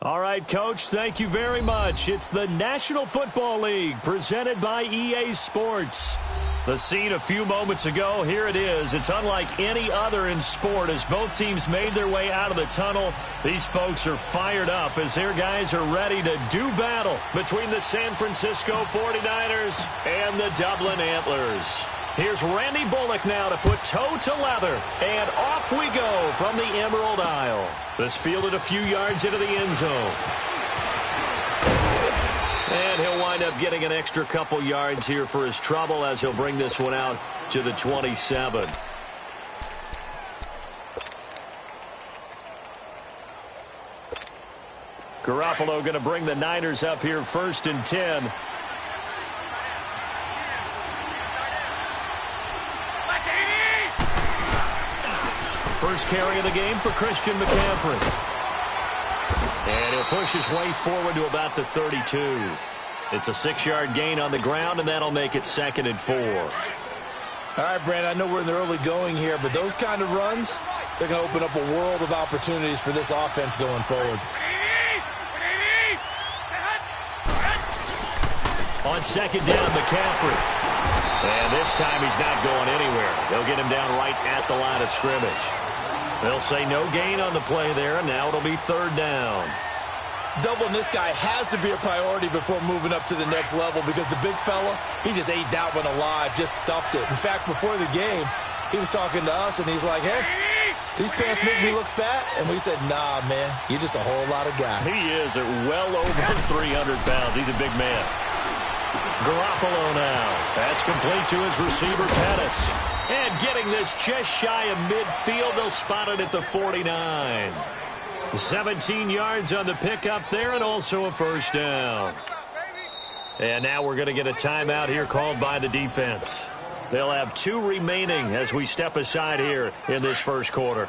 All right, Coach, thank you very much. It's the National Football League presented by EA Sports. The scene a few moments ago, here it is. It's unlike any other in sport as both teams made their way out of the tunnel. These folks are fired up as their guys are ready to do battle between the San Francisco 49ers and the Dublin Antlers. Here's Randy Bullock now to put toe to leather, and off we go from the Emerald Isle. This fielded a few yards into the end zone. And he'll wind up getting an extra couple yards here for his trouble as he'll bring this one out to the 27. Garoppolo going to bring the Niners up here 1st and 10. First carry of the game for Christian McCaffrey. And he'll push his way forward to about the 32. It's a 6-yard gain on the ground, and that'll make it 2nd and 4. All right, Brandon, I know we're in the early going here, but those kind of runs, they're going to open up a world of opportunities for this offense going forward. On 2nd down, McCaffrey. And this time he's not going anywhere. They'll get him down right at the line of scrimmage. They'll say no gain on the play there, and now it'll be 3rd down. Doubling this guy has to be a priority before moving up to the next level because the big fella, he just ate that one alive, just stuffed it. In fact, before the game, he was talking to us, and he's like, hey, these pants make me look fat. And we said, nah, man, you're just a whole lot of guy. He is at well over 300 pounds. He's a big man. Garoppolo now. That's complete to his receiver, Pettis. And getting this just shy of midfield, they'll spot it at the 49. 17 yards on the pickup there and also a 1st down. And now we're going to get a timeout here called by the defense. They'll have 2 remaining as we step aside here in this 1st quarter.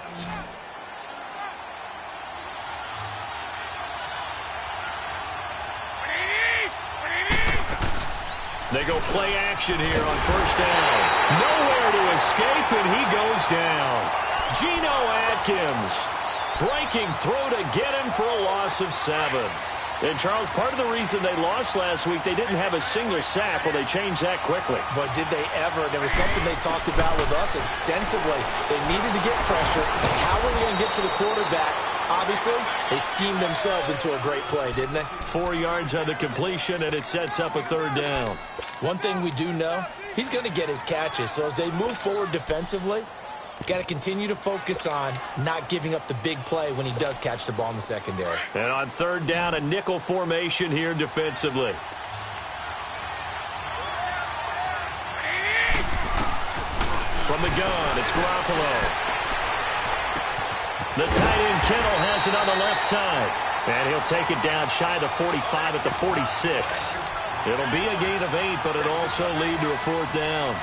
They go play action here on 1st down. Nowhere to escape, and he goes down. Geno Atkins breaking through to get him for a loss of 7. And, Charles, part of the reason they lost last week, they didn't have a single sack. Well, they changed that quickly. But did they ever? There was something they talked about with us extensively. They needed to get pressure. How were they going to get to the quarterback? Obviously, they schemed themselves into a great play, didn't they? 4 yards on the completion, and it sets up a 3rd down. One thing we do know, he's going to get his catches. So as they move forward defensively, got to continue to focus on not giving up the big play when he does catch the ball in the secondary. And on 3rd down, a nickel formation here defensively. From the gun, it's Garoppolo. The tight end Kittle has it on the left side. And he'll take it down shy of the 45 at the 46. It'll be a gain of 8, but it'll also lead to a 4th down.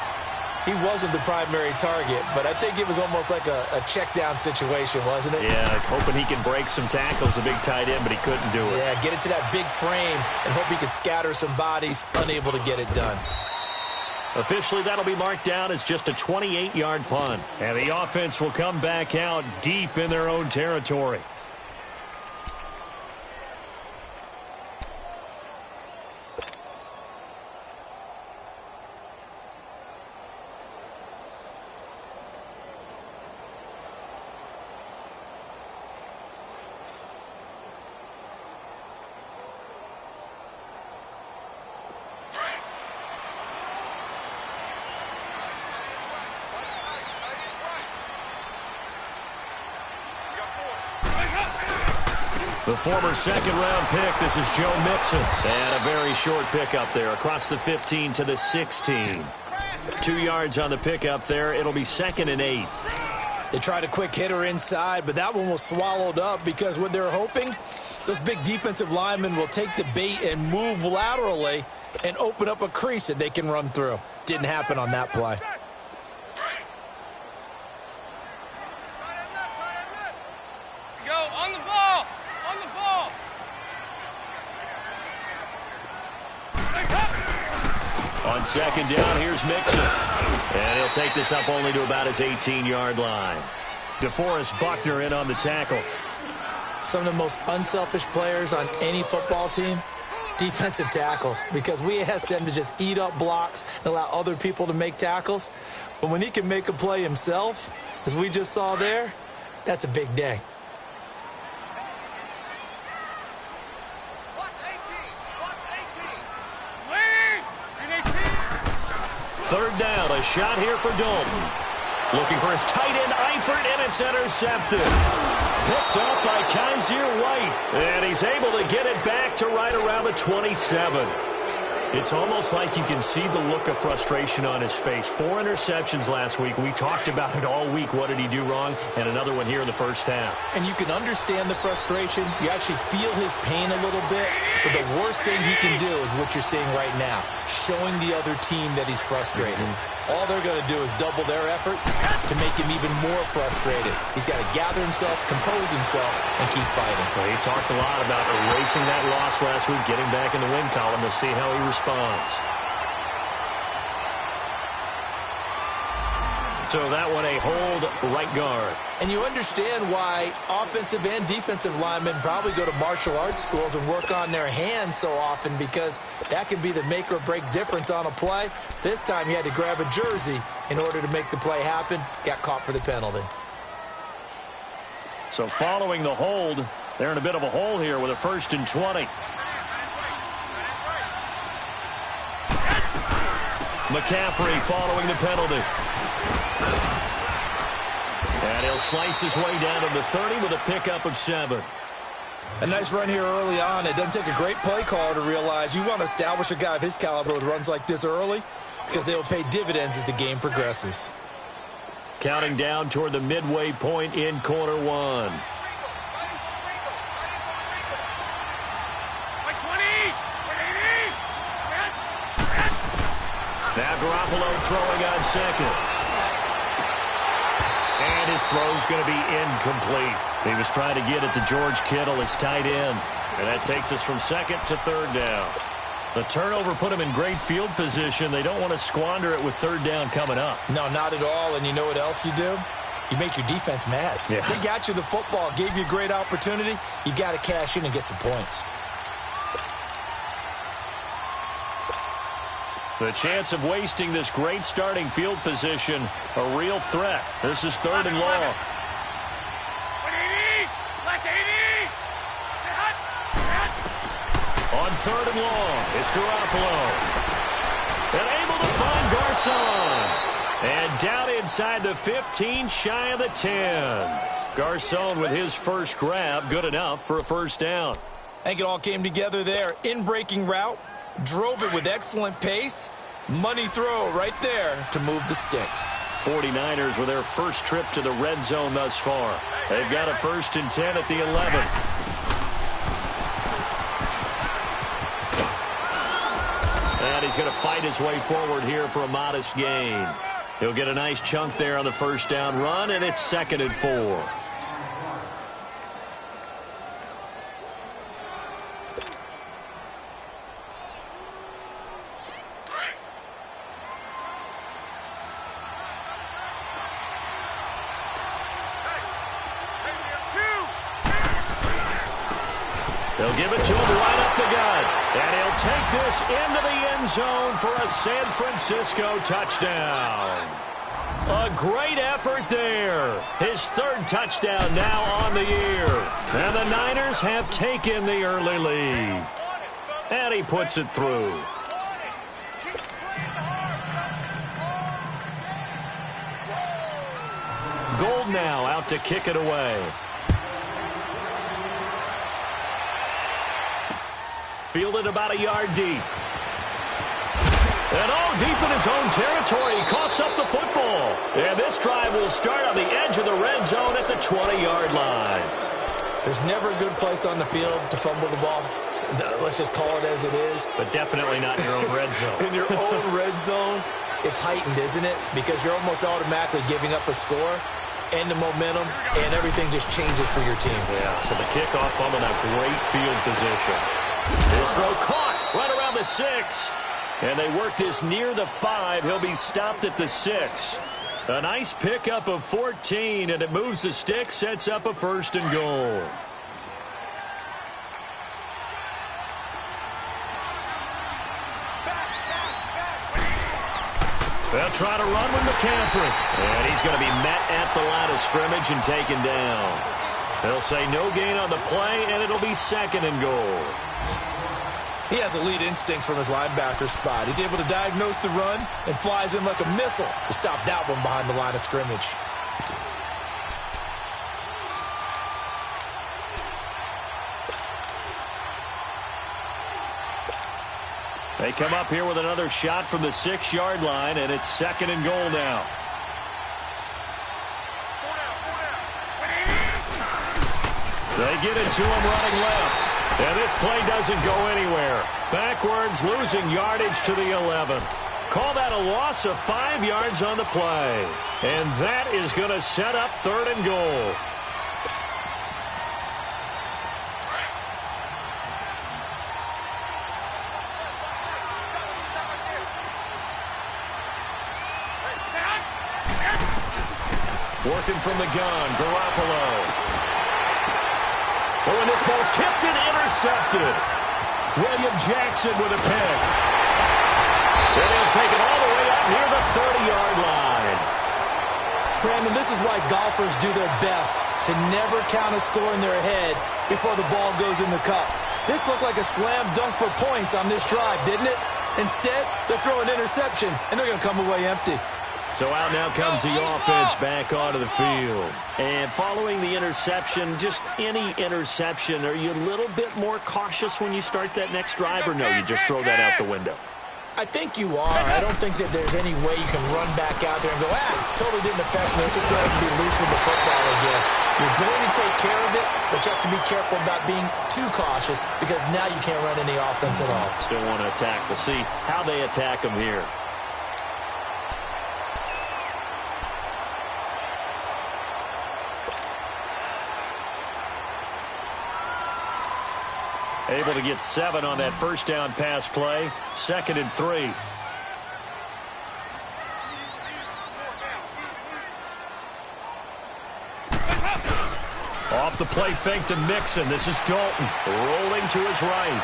He wasn't the primary target, but I think it was almost like a check down situation, wasn't it? Yeah, hoping he can break some tackles, a big tight end, but he couldn't do it. Yeah, get it to that big frame and hope he can scatter some bodies, unable to get it done. Officially, that'll be marked down as just a 28-yard punt. And the offense will come back out deep in their own territory. The former 2nd-round pick, this is Joe Mixon. And a very short pickup there across the 15 to the 16. 2 yards on the pickup there. It'll be 2nd and 8. They tried a quick hitter inside, but that one was swallowed up because what they're hoping, those big defensive linemen will take the bait and move laterally and open up a crease that they can run through. Didn't happen on that play. On 2nd down, here's Mixon. And he'll take this up only to about his 18-yard line. DeForest Buckner in on the tackle. Some of the most unselfish players on any football team, defensive tackles, because we ask them to just eat up blocks and allow other people to make tackles. But when he can make a play himself, as we just saw there, that's a big day. Third down, a shot here for Dalton. Looking for his tight end, Eifert, and it's intercepted. Picked up by Kaiser White, and he's able to get it back to right around the 27. It's almost like you can see the look of frustration on his face. 4 interceptions last week. We talked about it all week. What did he do wrong? And another one here in the first half. And you can understand the frustration. You actually feel his pain a little bit. But the worst thing he can do is what you're seeing right now, showing the other team that he's frustrated. All they're going to do is double their efforts to make him even more frustrated. He's got to gather himself, compose himself, and keep fighting. Well, he talked a lot about erasing that loss last week, getting back in the win column. We'll see how he responds. So that one a hold right guard. And you understand why offensive and defensive linemen probably go to martial arts schools and work on their hands so often, because that can be the make or break difference on a play. This time he had to grab a jersey in order to make the play happen. Got caught for the penalty. So following the hold, they're in a bit of a hole here with a 1st and 20. McCaffrey following the penalty. And he'll slice his way down to the 30 with a pickup of 7. A nice run here early on. It doesn't take a great play caller to realize you want to establish a guy of his caliber with runs like this early, because they will pay dividends as the game progresses. Counting down toward the midway point in quarter 1. Now Garoppolo throwing on second. And his throw's going to be incomplete. He was trying to get it to George Kittle, his tight end. And that takes us from 2nd to 3rd down. The turnover put him in great field position. They don't want to squander it with 3rd down coming up. No, not at all. And you know what else you do? You make your defense mad. Yeah. They got you the football, gave you a great opportunity. You got to cash in and get some points. The chance of wasting this great starting field position, a real threat. This is 3rd and long. On 3rd and long, it's Garoppolo. And able to find Garcon. And down inside the 15, shy of the 10. Garcon with his first grab, good enough for a 1st down. I think it all came together there. In-breaking route. Drove it with excellent pace. Money throw right there to move the sticks. 49ers with their first trip to the red zone thus far. They've got a 1st and 10 at the 11. And he's going to fight his way forward here for a modest gain. He'll get a nice chunk there on the 1st down run, and it's 2nd and 4. They'll give it to him right up the gut. And he'll take this into the end zone for a San Francisco touchdown. A great effort there. His 3rd touchdown now on the year. And the Niners have taken the early lead. And he puts it through. Gold now out to kick it away. Fielded about a yard deep. And all deep in his own territory. He coughs up the football. And this drive will start on the edge of the red zone at the 20-yard line. There's never a good place on the field to fumble the ball. Let's just call it as it is. But definitely not in your own red zone. In your own red zone, it's heightened, isn't it? Because you're almost automatically giving up a score and the momentum, and everything just changes for your team. Yeah, so the kickoff from in a great field position. This throw caught right around the 6. And they work this near the 5. He'll be stopped at the 6. A nice pickup of 14, and it moves the stick, sets up a 1st and goal. They'll try to run with McCaffrey. And he's going to be met at the line of scrimmage and taken down. They'll say no gain on the play, and it'll be 2nd and goal. He has elite instincts from his linebacker spot. He's able to diagnose the run and flies in like a missile to stop that one behind the line of scrimmage. They come up here with another shot from the 6-yard line, and it's 2nd and goal now. They get it to him running left. And this play doesn't go anywhere. Backwards, losing yardage to the 11. Call that a loss of 5 yards on the play. And that is going to set up 3rd and goal. Working from the gun, Garoppolo. Oh, and this ball's tipped and intercepted. William Jackson with a pick. And he'll take it all the way up near the 30-yard line. Brandon, this is why golfers do their best to never count a score in their head before the ball goes in the cup. This looked like a slam dunk for points on this drive, didn't it? Instead, they'll throw an interception, and they're going to come away empty. So out now comes the offense back onto the field. And following the interception, just any interception, are you a little bit more cautious when you start that next drive, or no, you just throw that out the window? I think you are. I don't think that there's any way you can run back out there and go, totally didn't affect me. Let's just go ahead and be loose with the football again. You're going to take care of it, but you have to be careful about being too cautious because now you can't run any offense at all. Still want to attack. We'll see how they attack them here. Able to get 7 on that first down pass play. 2nd and 3. Off the play fake to Mixon. This is Dalton rolling to his right.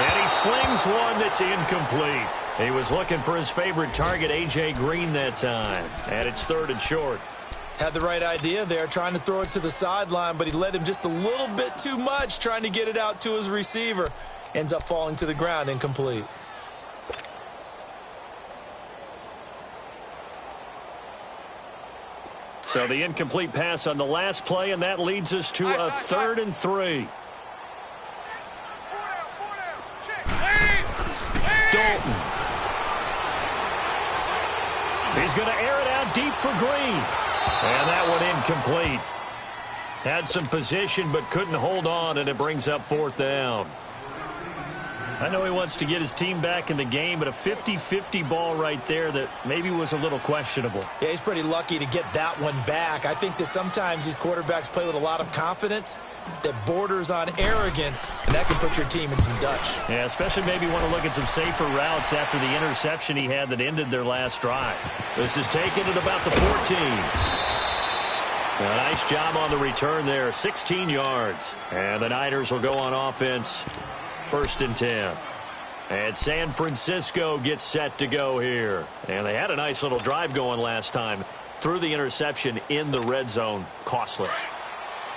And he slings one that's incomplete. He was looking for his favorite target, A.J. Green, that time. And it's 3rd and short. Had the right idea there, trying to throw it to the sideline, but he led him just a little bit too much, trying to get it out to his receiver. Ends up falling to the ground, incomplete. So the incomplete pass on the last play, and that leads us to a 3rd and 3. Dalton. He's going to air it out deep for Green. And that one incomplete. Had some position but couldn't hold on, and it brings up 4th down. I know he wants to get his team back in the game, but a 50-50 ball right there that maybe was a little questionable. Yeah, he's pretty lucky to get that one back. I think that sometimes these quarterbacks play with a lot of confidence that borders on arrogance, and that can put your team in some Dutch. Yeah, especially maybe want to look at some safer routes after the interception he had that ended their last drive. This is taken at about the 14. A nice job on the return there, 16 yards. And the Niners will go on offense, 1st and 10. And San Francisco gets set to go here. And they had a nice little drive going last time. Threw the interception in the red zone. Costly.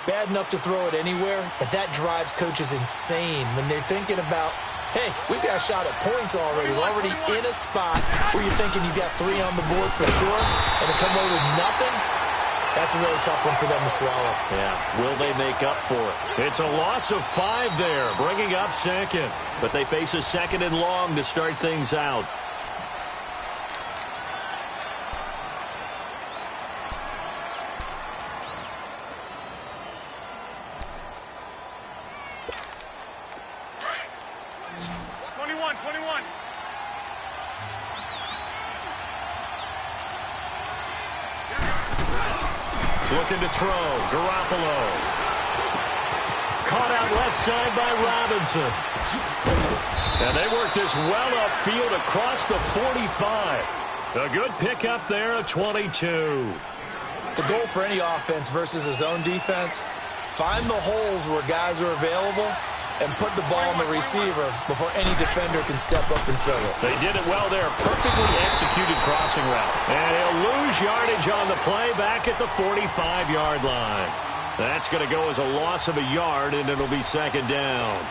Bad enough to throw it anywhere, but that drives coaches insane when they're thinking about, hey, we've got a shot at points already. We're already in a spot where you're thinking you've got 3 on the board for sure, and to come away with nothing, that's a really tough one for them to swallow. Yeah, will they make up for it? It's a loss of 5 there, bringing up 2nd. But they face a 2nd and long to start things out. Looking to throw. Garoppolo. Caught out left side by Robinson. And they work this well upfield across the 45. A good pickup there, a 22. The goal for any offense versus his own defense, find the holes where guys are available and put the ball on the receiver before any defender can step up and fill it. They did it well there. Perfectly executed crossing route. And he'll lose yardage on the play back at the 45-yard line. That's going to go as a loss of a yard, and it'll be second down.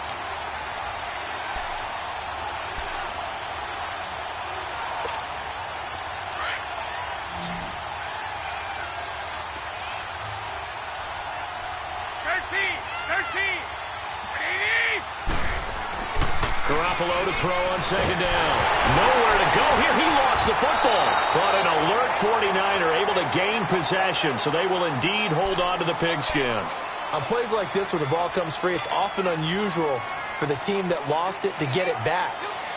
Garoppolo to throw on second down. Nowhere to go here. He lost the football. But an alert 49er able to gain possession, so they will indeed hold on to the pigskin. On plays like this where the ball comes free, it's often unusual for the team that lost it to get it back.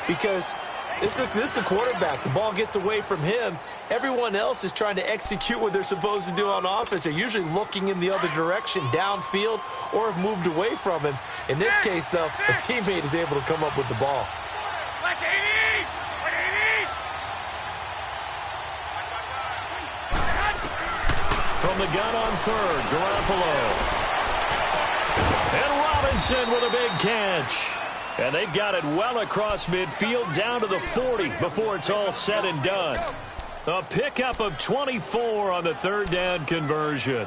Because this is the quarterback. The ball gets away from him. Everyone else is trying to execute what they're supposed to do on offense. They're usually looking in the other direction, downfield, or have moved away from him. In this case, though, a teammate is able to come up with the ball. From the gun on third, Garoppolo. And Robinson with a big catch. And they've got it well across midfield down to the 40 before it's all said and done. A pickup of 24 on the third down conversion.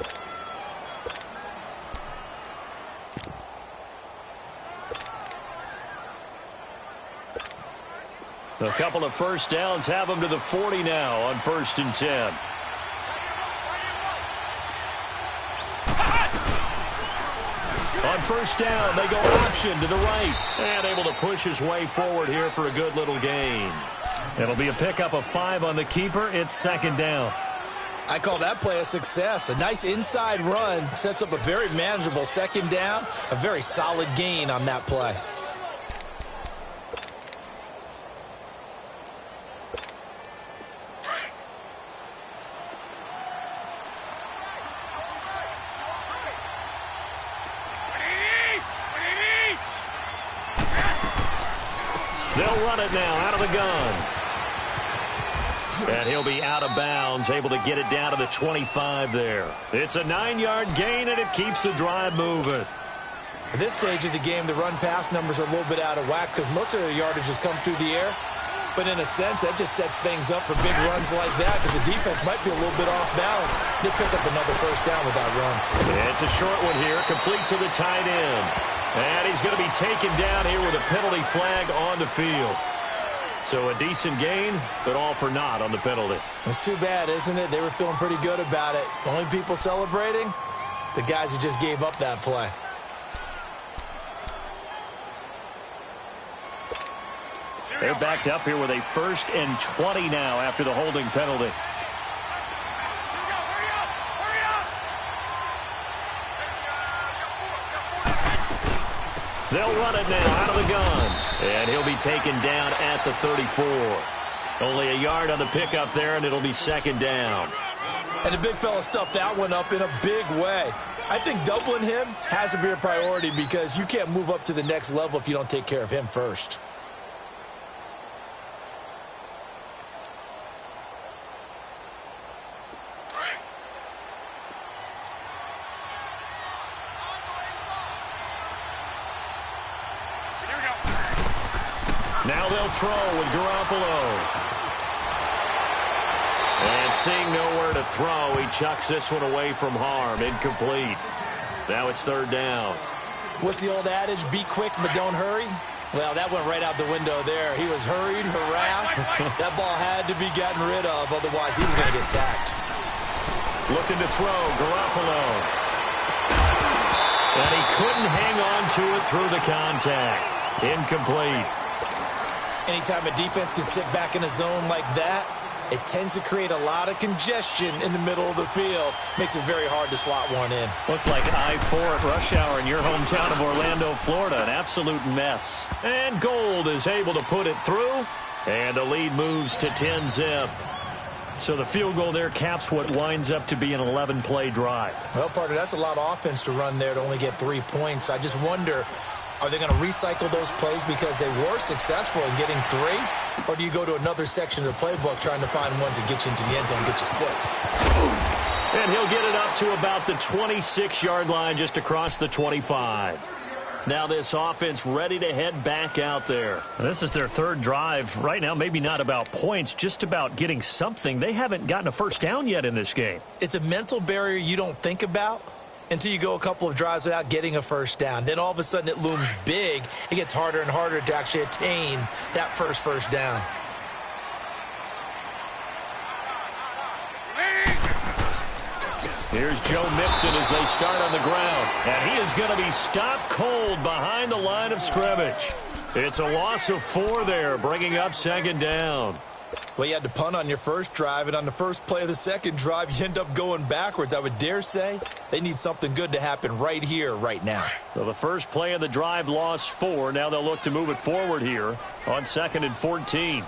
A couple of first downs have them to the 40 now on 1st and 10. On first down, they go option to the right. And able to push his way forward here for a good little gain. It'll be a pickup of 5 on the keeper. It's second down. I call that play a success. A nice inside run sets up a very manageable second down. A very solid gain on that play. They'll run it now out of the gun. And he'll be out of bounds, able to get it down to the 25 there. It's a 9-yard gain, and it keeps the drive moving. At this stage of the game, the run-pass numbers are a little bit out of whack because most of their yardage has come through the air. But in a sense, that just sets things up for big runs like that because the defense might be a little bit off balance. They pick up another first down with that run. It's a short one here, complete to the tight end. And he's going to be taken down here with a penalty flag on the field. So a decent gain, but all for naught on the penalty. It's too bad, isn't it? They were feeling pretty good about it. Only people celebrating, the guys who just gave up that play. They're backed up here with a 1st and 20 now after the holding penalty. They'll run it now out of the gun. And he'll be taken down at the 34. Only a yard on the pickup there, and it'll be second down. And the big fella stuffed that one up in a big way. I think doubling him has to be a priority because you can't move up to the next level if you don't take care of him first. Now they'll throw with Garoppolo. And seeing nowhere to throw, he chucks this one away from harm. Incomplete. Now it's third down. What's the old adage? Be quick, but don't hurry. Well, that went right out the window there. He was hurried, harassed. That ball had to be gotten rid of. Otherwise, he was going to get sacked. Looking to throw, Garoppolo. And he couldn't hang on to it through the contact. Incomplete. Anytime a defense can sit back in a zone like that, it tends to create a lot of congestion in the middle of the field. Makes it very hard to slot one in. Looked like I-4 at rush hour in your hometown of Orlando, Florida. An absolute mess. And Gold is able to put it through. And the lead moves to 10-zip. So the field goal there caps what winds up to be an 11-play drive. Well, partner, that's a lot of offense to run there to only get 3 points. I just wonder, are they going to recycle those plays because they were successful in getting 3? Or do you go to another section of the playbook trying to find ones that get you into the end zone and get you 6? And he'll get it up to about the 26-yard line just across the 25. Now this offense ready to head back out there. This is their third drive. Right now, maybe not about points, just about getting something. They haven't gotten a first down yet in this game. It's a mental barrier you don't think about until you go a couple of drives without getting a first down. Then all of a sudden it looms big. It gets harder and harder to actually attain that first down. Here's Joe Mixon as they start on the ground. And he is going to be stopped cold behind the line of scrimmage. It's a loss of 4 there, bringing up second down. Well, you had to punt on your first drive, and on the first play of the second drive, you end up going backwards. I would dare say they need something good to happen right here, right now. So the first play of the drive lost 4. Now they'll look to move it forward here on 2nd and 14.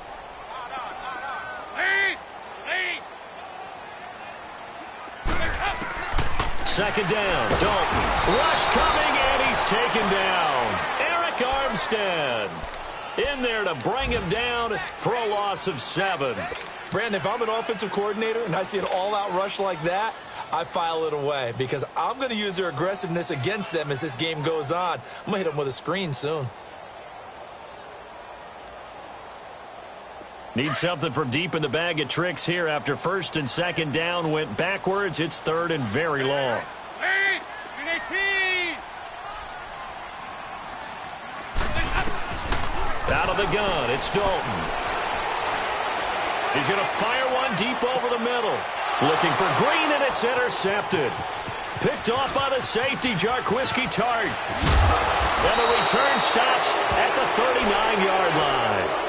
Second down, Dalton. Rush coming, and he's taken down. Eric Armstead in there to bring him down for a loss of 7. Brandon, if I'm an offensive coordinator and I see an all-out rush like that, I file it away because I'm going to use their aggressiveness against them as this game goes on. I'm going to hit them with a screen soon. Need something from deep in the bag of tricks here after 1st and 2nd down went backwards. It's 3rd and very long. Out of the gun, it's Dalton. He's going to fire one deep over the middle. Looking for Green, and it's intercepted. Picked off by the safety, Jarquiski Tart. And the return stops at the 39-yard line.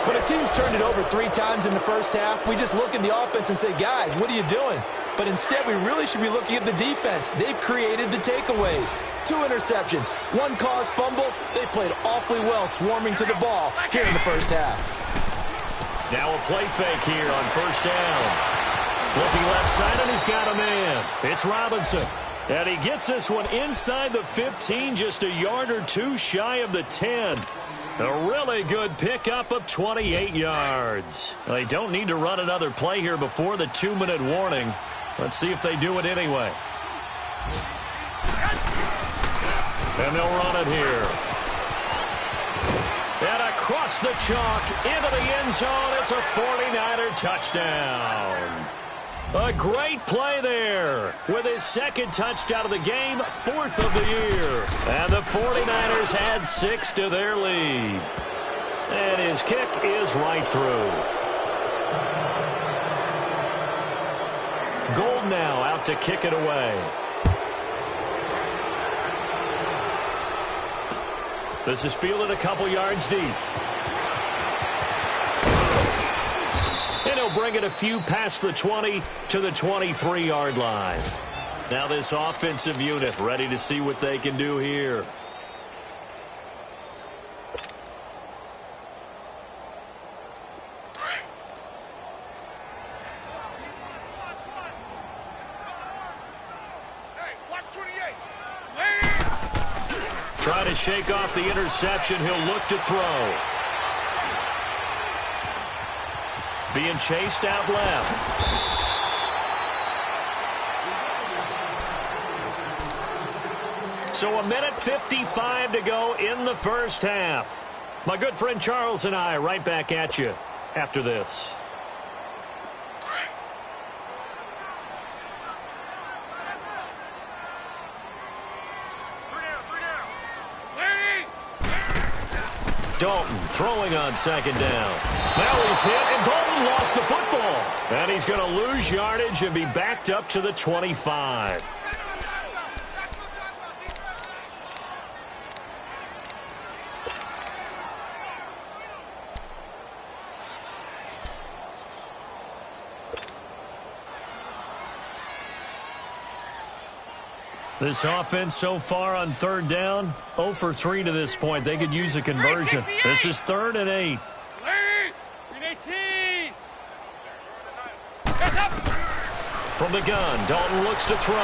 When a team's turned it over 3 times in the first half, we just look at the offense and say, guys, what are you doing? But instead, we really should be looking at the defense. They've created the takeaways. 2 interceptions, 1 caused fumble. They played awfully well swarming to the ball here in the first half. Now a play fake here on 1st down. Looking left side, and he's got a man. It's Robinson. And he gets this one inside the 15, just a yard or 2 shy of the 10. A really good pickup of 28 yards. They don't need to run another play here before the 2-minute warning. Let's see if they do it anyway. And they'll run it here. And across the chalk into the end zone. It's a 49er touchdown. A great play there with his 2nd touchdown of the game, 4th of the year. And the 49ers add 6 to their lead. And his kick is right through. Gold now out to kick it away. This is fielded a couple yards deep. And he'll bring it a few past the 20 to the 23-yard line. Now this offensive unit ready to see what they can do here. Try to shake off the interception. He'll look to throw. Being chased out left. So 1:55 to go in the first half. My good friend Charles and I right back at you after this. Dalton throwing on 2nd down. Now he's hit, and Dalton lost the football. And he's going to lose yardage and be backed up to the 25. This offense so far on 3rd down, 0 for 3 to this point. They could use a conversion. This is 3rd and 8. From the gun, Dalton looks to throw.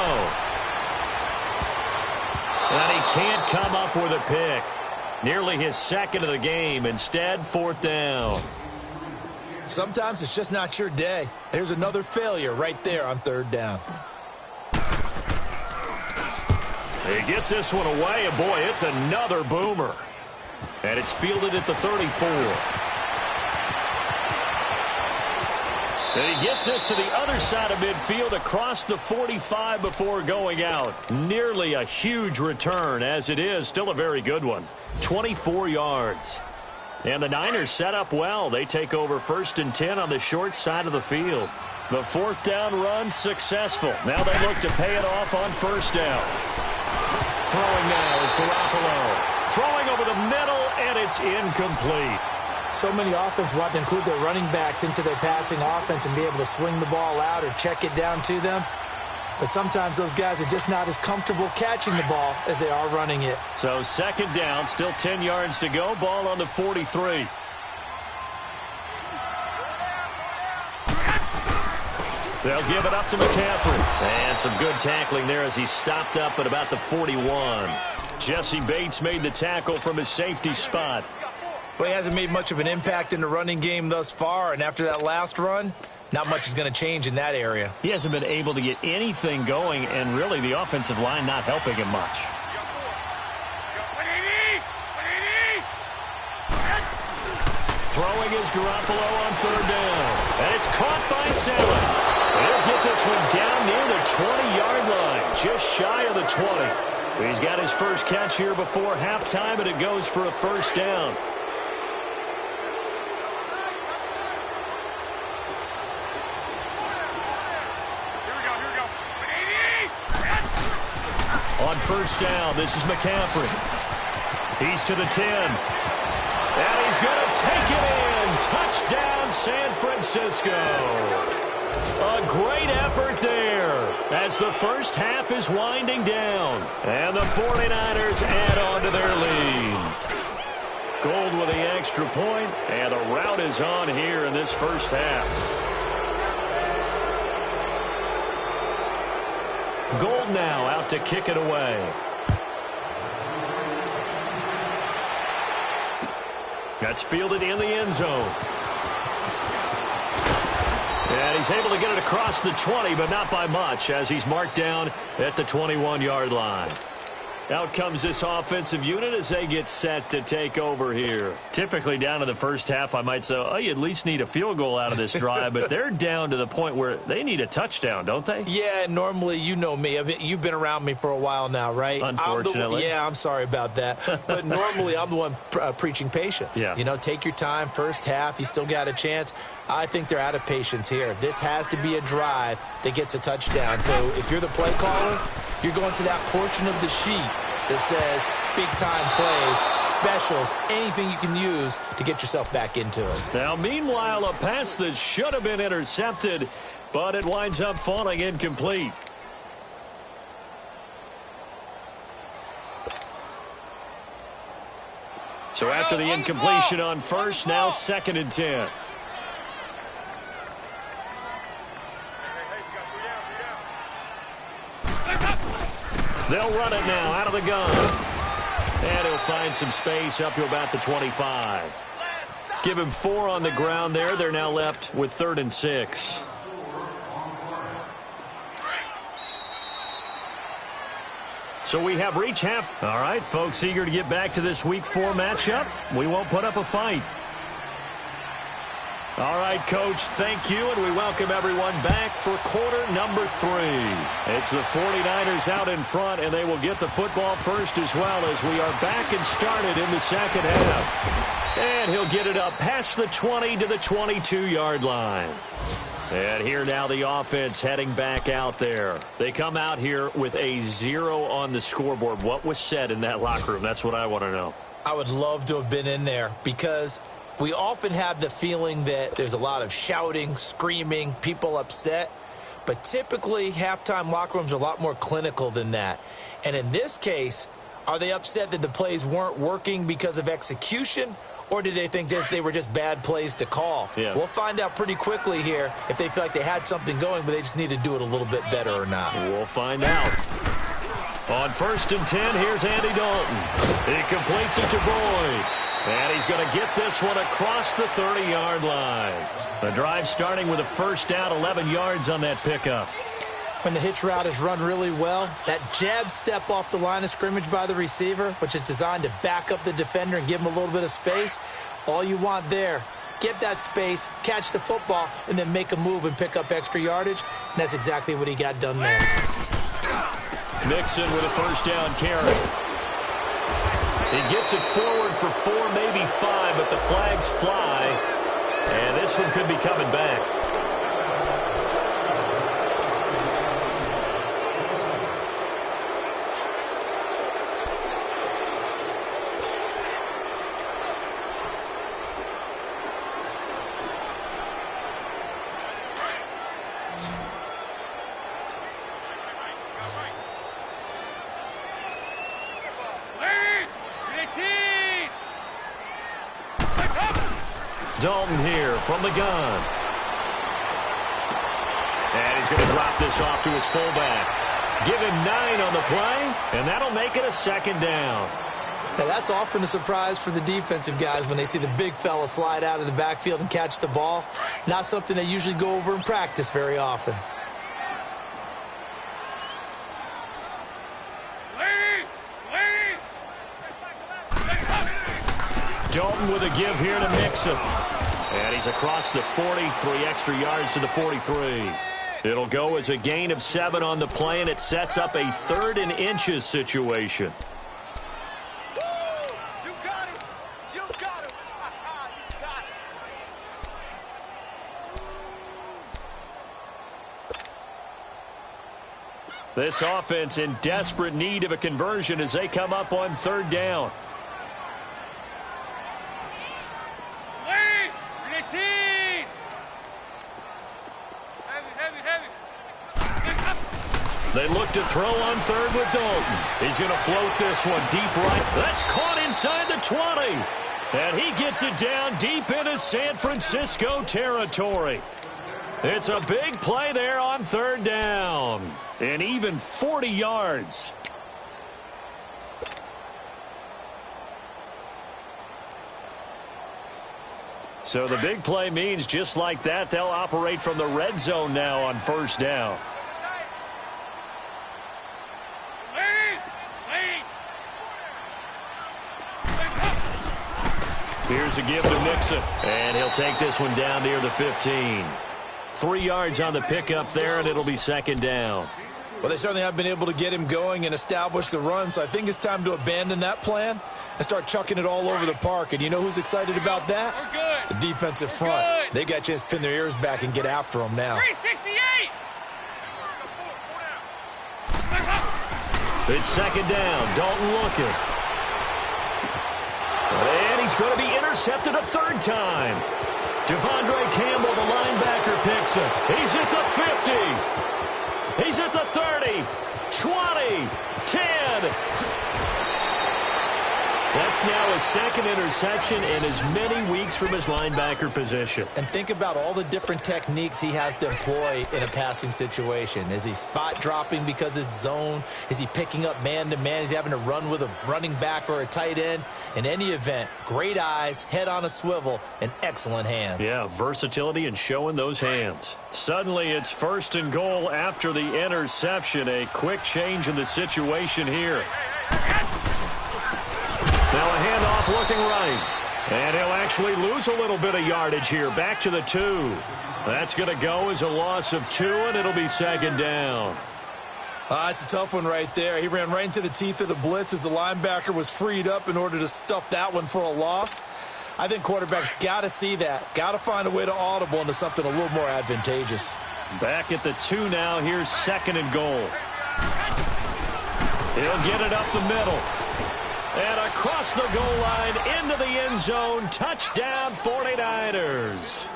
And he can't come up with a pick. Nearly his 2nd of the game. Instead, 4th down. Sometimes it's just not your day. There's another failure right there on 3rd down. He gets this one away, and boy, it's another boomer. And it's fielded at the 34. And he gets this to the other side of midfield across the 45 before going out. Nearly a huge return, as it is. Still a very good one. 24 yards. And the Niners set up well. They take over 1st and 10 on the short side of the field. The 4th down run successful. Now they look to pay it off on 1st down. Throwing now is Garoppolo. Throwing over the middle, and it's incomplete. So many offenses want to include their running backs into their passing offense and be able to swing the ball out or check it down to them. But sometimes those guys are just not as comfortable catching the ball as they are running it. So 2nd down, still 10 yards to go. Ball on the 43. They'll give it up to McCaffrey. And some good tackling there as he stopped up at about the 41. Jesse Bates made the tackle from his safety spot. Well, he hasn't made much of an impact in the running game thus far, and after that last run, not much is going to change in that area. He hasn't been able to get anything going, and really the offensive line not helping him much. Throwing is Garoppolo on 3rd down. And it's caught by 7. He'll get this one down near the 20-yard line, just shy of the 20. He's got his first catch here before halftime, and it goes for a 1st down. On 1st down, this is McCaffrey. He's to the 10. And he's going to take it in. Touchdown, San Francisco. A great effort there as the first half is winding down. And the 49ers add on to their lead. Gold with the extra point, and the rout is on here in this first half. Gold now out to kick it away. That's fielded in the end zone. And he's able to get it across the 20, but not by much, as he's marked down at the 21-yard line. Out comes this offensive unit as they get set to take over here. Typically down to the first half, I might say, oh, you at least need a field goal out of this drive, but they're down to the point where they need a touchdown, don't they? Yeah, normally, you know me. I mean, you've been around me for a while now, right? Unfortunately. I'm sorry about that. But normally, I'm the one preaching patience. Yeah. You know, take your time. First half, you still got a chance. I think they're out of patience here. This has to be a drive that gets a touchdown. So if you're the play caller, you're going to that portion of the sheet that says big-time plays, specials, anything you can use to get yourself back into it. Now, meanwhile, a pass that should have been intercepted, but it winds up falling incomplete. So after the incompletion on 1st, now 2nd and 10. They'll run it now out of the gun. And he'll find some space up to about the 25. Give him 4 on the ground there. They're now left with 3rd and 6. So we have reached half. All right, folks, eager to get back to this Week 4 matchup. We won't put up a fight. All right, Coach, thank you, and we welcome everyone back for quarter number 3. It's the 49ers out in front, and they will get the football first as well as we are back and started in the second half. And he'll get it up past the 20 to the 22-yard line. And here now the offense heading back out there. They come out here with a 0 on the scoreboard. What was said in that locker room? That's what I want to know. I would love to have been in there because we often have the feeling that there's a lot of shouting, screaming, people upset. But typically, halftime locker rooms are a lot more clinical than that. And in this case, are they upset that the plays weren't working because of execution? Or did they think they were just bad plays to call? Yeah. We'll find out pretty quickly here if they feel like they had something going, but they just need to do it a little bit better or not. We'll find out. On 1st and 10, here's Andy Dalton. He completes it to Boyd. And he's going to get this one across the 30-yard line. The drive starting with a 1st down, 11 yards on that pickup. When the hitch route is run really well, that jab step off the line of scrimmage by the receiver, which is designed to back up the defender and give him a little bit of space, all you want there, get that space, catch the football, and then make a move and pick up extra yardage, and that's exactly what he got done there. Mixon with a first down carry. He gets it forward for 4, maybe 5, but the flags fly, and this one could be coming back. Dalton here from the gun. And he's going to drop this off to his fullback. Give him 9 on the play, and that'll make it a second down. Now, that's often a surprise for the defensive guys when they see the big fella slide out of the backfield and catch the ball. Not something they usually go over in practice very often. Dalton with a give here to Mixon. And he's across the 40, 3 extra yards to the 43. It'll go as a gain of 7 on the play, and it sets up a 3rd and inches situation. You got him. You got him. You got him. This offense in desperate need of a conversion as they come up on 3rd down. They look to throw on 3rd with Dalton. He's going to float this one deep right. That's caught inside the 20. And he gets it down deep into San Francisco territory. It's a big play there on 3rd down. And even 40 yards. So the big play means just like that, they'll operate from the red zone now on 1st down. Here's a give to Mixon, and he'll take this one down near the 15. 3 yards on the pickup there, and it'll be 2nd down. Well, they certainly have been able to get him going and establish the run, so I think it's time to abandon that plan and start chucking it all over the park. And you know who's excited about that? The defensive front. They got a chance to pin their ears back and get after him now. 368! It's 2nd down. Dalton looking. And he's going to be intercepted a 3rd time. Devondre Campbell, the linebacker, picks him. He's at the 50. He's at the 30. 20. 10. That's now his 2nd interception in as many weeks from his linebacker position. And think about all the different techniques he has to employ in a passing situation. Is he spot dropping because it's zone? Is he picking up man-to-man? Is he having to run with a running back or a tight end? In any event, great eyes, head on a swivel, and excellent hands. Yeah, versatility and showing those hands. Suddenly, it's 1st and goal after the interception. A quick change in the situation here. Now a handoff looking right. And he'll actually lose a little bit of yardage here. Back to the 2. That's going to go as a loss of 2, and it'll be 2nd down. It's a tough one right there. He ran right into the teeth of the blitz as the linebacker was freed up in order to stuff that one for a loss. I think quarterbacks got to see that. Got to find a way to audible into something a little more advantageous. Back at the 2 now. Here's 2nd and goal. He'll get it up the middle. And across the goal line into the end zone. Touchdown 49ers.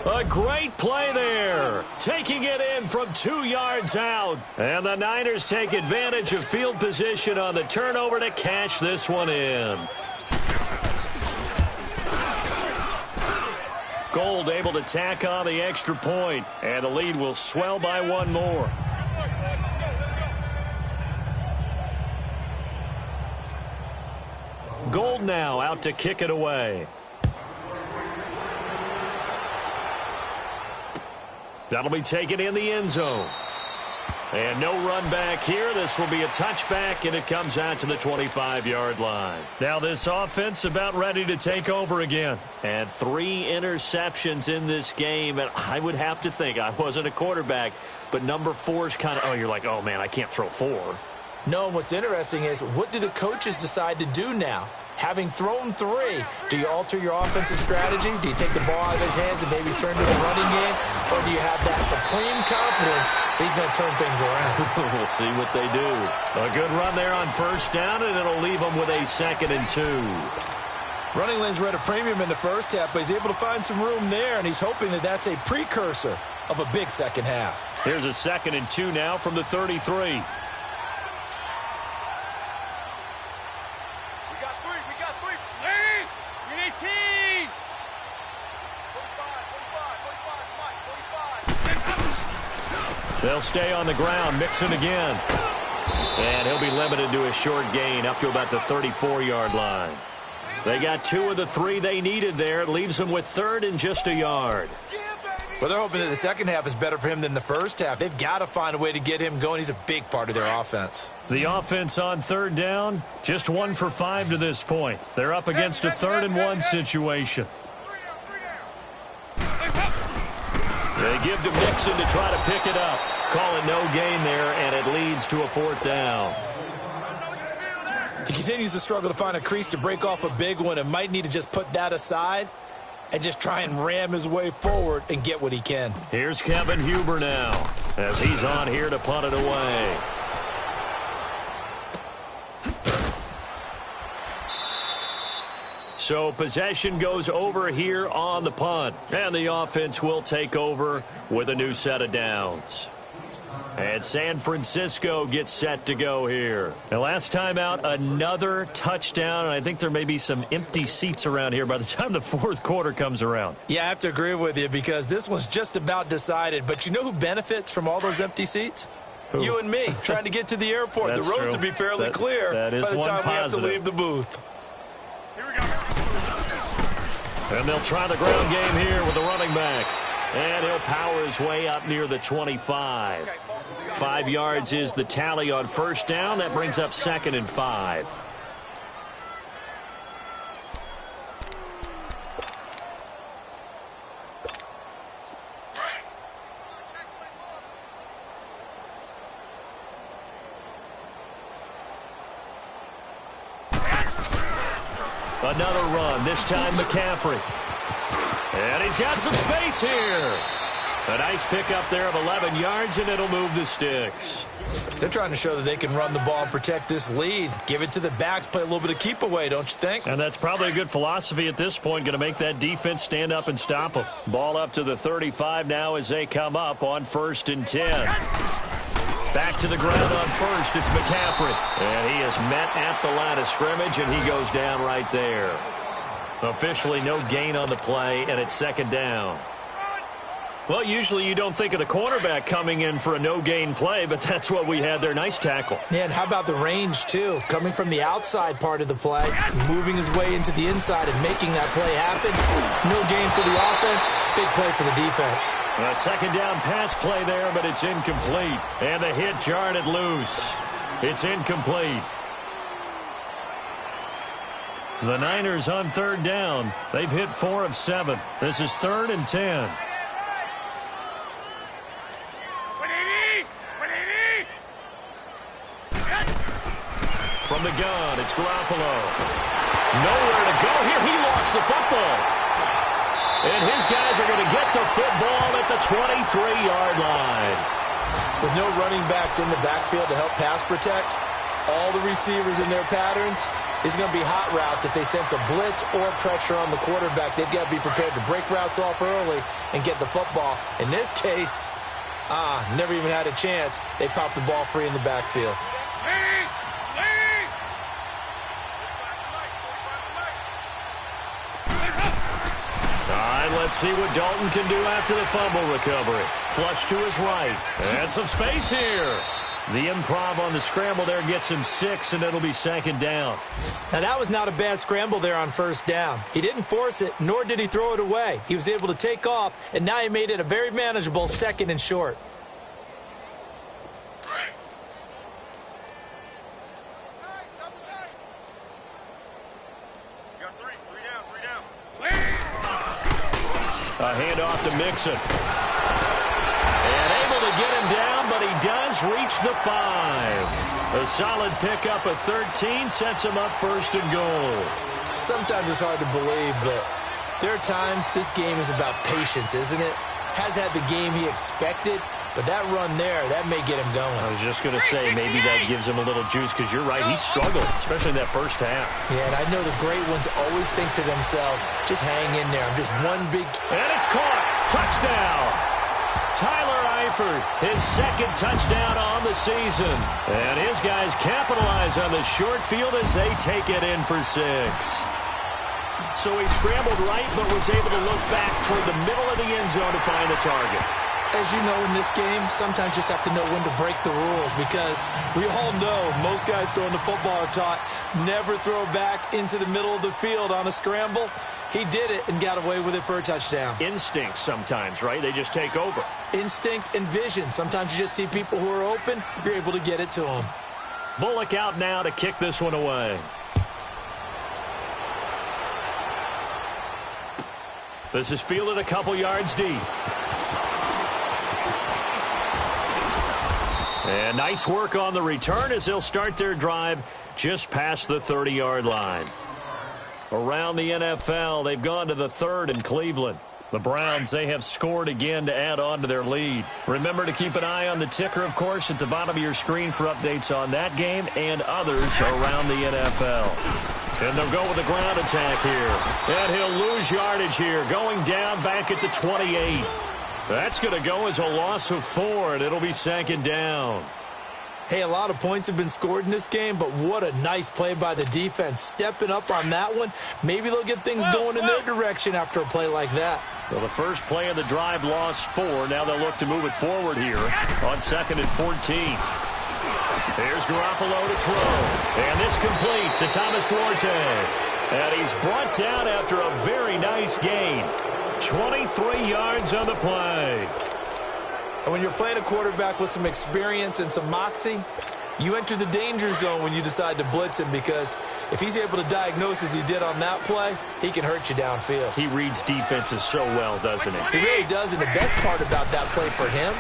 A great play there. Taking it in from 2 yards out. And the Niners take advantage of field position on the turnover to cash this one in. Gold able to tack on the extra point. And the lead will swell by 1 more. Gold now out to kick it away. That'll be taken in the end zone. And no run back here. This will be a touchback, and it comes out to the 25-yard line. Now this offense about ready to take over again. And 3 interceptions in this game. And I would have to think, I wasn't a quarterback, but number 4 is kind of, you're like, oh, man, I can't throw 4. No, what's interesting is what do the coaches decide to do now? Having thrown 3, do you alter your offensive strategy? Do you take the ball out of his hands and maybe turn to the running game? Or do you have that supreme confidence that he's going to turn things around? We'll see what they do. A good run there on first down, and it'll leave them with a 2nd and 2. Running lanes were at a premium in the first half, but he's able to find some room there, and he's hoping that that's a precursor of a big second half. Here's a 2nd and 2 now from the 33. They'll stay on the ground. Mixon again. And he'll be limited to a short gain up to about the 34-yard line. They got 2 of the 3 they needed there. It leaves them with 3rd and just a yard. Well, they're hoping that the second half is better for him than the first half. They've got to find a way to get him going. He's a big part of their offense. The offense on 3rd down, just 1 for 5 to this point. They're up against a 3rd and 1 situation. They give to Mixon to try to pick it up. Call it no gain there, and it leads to a 4th down. He continues to struggle to find a crease to break off a big one and might need to just put that aside and just try and ram his way forward and get what he can. Here's Kevin Huber now as he's on here to punt it away. So possession goes over here on the punt. And the offense will take over with a new set of downs. And San Francisco gets set to go here. The last time out, another touchdown. And I think there may be some empty seats around here by the time the 4th quarter comes around. Yeah, I have to agree with you because this one's just about decided. But you know who benefits from all those empty seats? Who? You and me, trying to get to the airport. The roads will be fairly clear by the time we have to leave the booth. Here we go. And they'll try the ground game here with the running back. And he'll power his way up near the 25. 5 yards is the tally on first down. That brings up 2nd and 5. Another run, this time McCaffrey. And he's got some space here. A nice pickup there of 11 yards, and it'll move the sticks. They're trying to show that they can run the ball and protect this lead. Give it to the backs, play a little bit of keep away, don't you think? And that's probably a good philosophy at this point, going to make that defense stand up and stop them. Ball up to the 35 now as they come up on 1st and 10. Back to the ground on first, it's McCaffrey. And he is met at the line of scrimmage, and he goes down right there. Officially no gain on the play, and it's 2nd down. Well, usually you don't think of the cornerback coming in for a no-gain play, but that's what we had there. Nice tackle. Yeah, and how about the range, too? Coming from the outside part of the play, moving his way into the inside and making that play happen. No gain for the offense, big play for the defense. A 2nd down pass play there, but it's incomplete. And the hit jarred it loose. It's incomplete. The Niners on 3rd down. They've hit 4 of 7. This is 3rd and 10. From the gun, it's Garoppolo. Nowhere to go here. He lost the football. And his guys are going to get the football at the 23-yard line. With no running backs in the backfield to help pass protect, all the receivers in their patterns, these are going to be hot routes. If they sense a blitz or pressure on the quarterback, they've got to be prepared to break routes off early and get the football. In this case, never even had a chance. They popped the ball free in the backfield. Let's see what Dalton can do after the fumble recovery. Flush to his right. And some space here. The improv on the scramble there gets him 6, and it'll be 2nd down. Now, that was not a bad scramble there on 1st down. He didn't force it, nor did he throw it away. He was able to take off, and now he made it a very manageable 2nd and short. A handoff to Mixon. And able to get him down, but he does reach the 5. A solid pickup of 13 sets him up first and goal. Sometimes it's hard to believe, but there are times this game is about patience, isn't it? Has had the game he expected, but that run there, that may get him going. I was just going to say, maybe that gives him a little juice, because you're right, he struggled, especially in that first half. Yeah, and I know the great ones always think to themselves, just hang in there. I'm just one big... And it's caught. Touchdown. Tyler Eifert, his second touchdown on the season. And his guys capitalize on the short field as they take it in for 6. So he scrambled right, but was able to look back toward the middle of the end zone to find the target. As you know, in this game, sometimes you just have to know when to break the rules, because we all know most guys throwing the football are taught never throw back into the middle of the field on a scramble. He did it and got away with it for a touchdown. Instinct sometimes, right? They just take over. Instinct and vision. Sometimes you just see people who are open, you're able to get it to them. Bullock out now to kick this one away. This is fielded a couple yards deep. And nice work on the return as they'll start their drive just past the 30-yard line. Around the NFL, they've gone to the 3rd in Cleveland. The Browns, they have scored again to add on to their lead. Remember to keep an eye on the ticker, of course, at the bottom of your screen for updates on that game and others around the NFL. And they'll go with a ground attack here. And he'll lose yardage here, going down back at the 28. That's going to go as a loss of 4, and it'll be 2nd down. Hey, a lot of points have been scored in this game, but what a nice play by the defense. Stepping up on that one, maybe they'll get things going in their direction after a play like that. Well, the first play of the drive lost 4. Now they'll look to move it forward here on 2nd and 14. Here's Garoppolo to throw. And this complete to Thomas Duarte. And he's brought down after a very nice gain. 23 yards on the play. And when you're playing a quarterback with some experience and some moxie, you enter the danger zone when you decide to blitz him, because if he's able to diagnose as he did on that play, he can hurt you downfield. He reads defenses so well, doesn't he? He really does, and the best part about that play for him,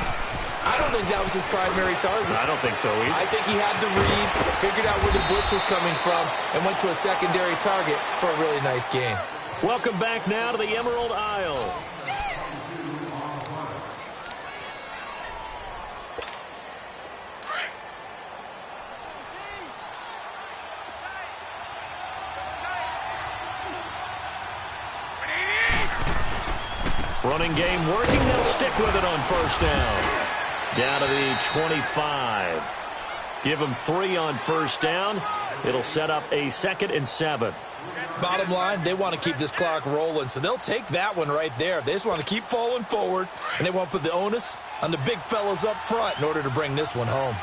I don't think that was his primary target. I don't think so either. I think he had the read, figured out where the blitz was coming from, and went to a secondary target for a really nice game. Welcome back now to the Emerald Isle. Running game working. They'll stick with it on first down. Down to the 25. Give them 3 on first down. It'll set up a 2nd and 7. Bottom line, they want to keep this clock rolling, so they'll take that one right there. They just want to keep falling forward, and they want to put the onus on the big fellas up front in order to bring this one home.